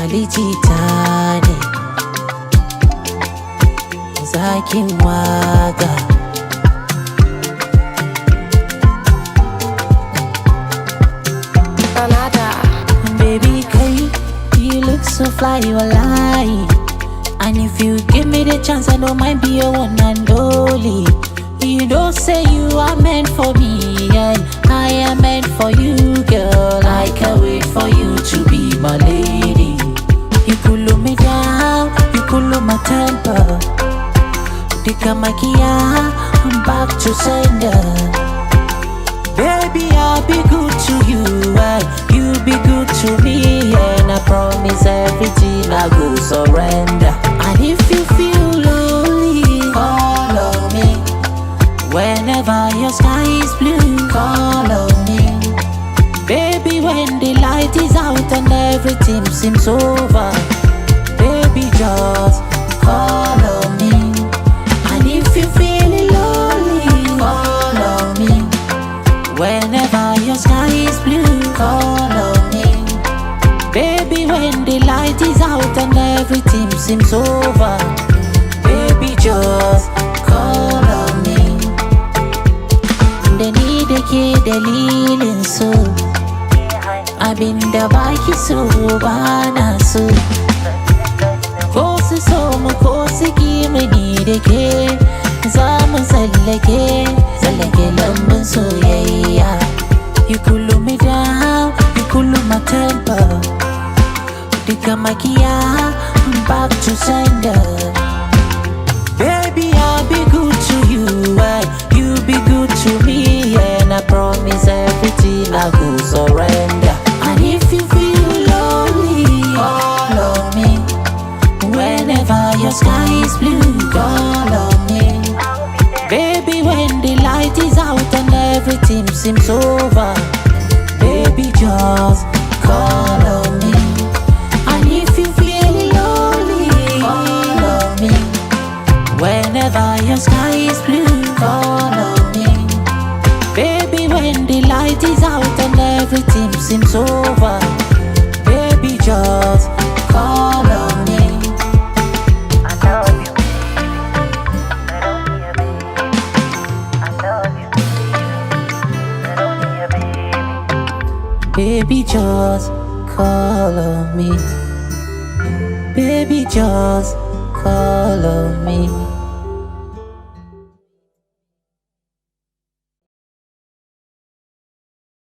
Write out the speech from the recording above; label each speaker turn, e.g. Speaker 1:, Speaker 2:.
Speaker 1: alijita ne, zakin waka. Baby, kai, you look so fly, you lie. And if you give me the chance, I don't mind be your one and only. You don't say you are meant for me, and I am meant for you, girl. I can't wait for you to be my lady. You cool me down, you cool my temper. Dika makia, I'm back to sender. Baby, I'll be good to you, and you be good to me, and I promise everything I go surrender. And if you feel lonely, follow me. Whenever your sky is blue, call on me. Baby, when the light is out and everything seems over, baby, just call on me. And if you feel lonely, call on me. Whenever your sky is blue, call on me. Baby, when the light is out and everything seems over, baby, just call on me. Da ni da ke dalilin so, abinda baki so bana so. Ko su so mu ko su ki mu ni da ke, za mu tsallake lambun soyayya. You cool me down, you cool my temper. Dika makia, I'm back to sender. Baby, I'll be good to you, and you be good to me, and I promise everything I go surrender. And if you feel lonely, call on me. Whenever your sky is blue, call on me. Baby, when the light is out and everything seems over, baby, just call on me. And if you feel lonely, call on me. Whenever your sky is blue, call on me. Baby, when the light is out and everything seems over, baby, just call on me.
Speaker 2: I love you, I don't need a baby. I love you, I don't need a baby.
Speaker 1: Baby, just call on me. Baby, just call on me.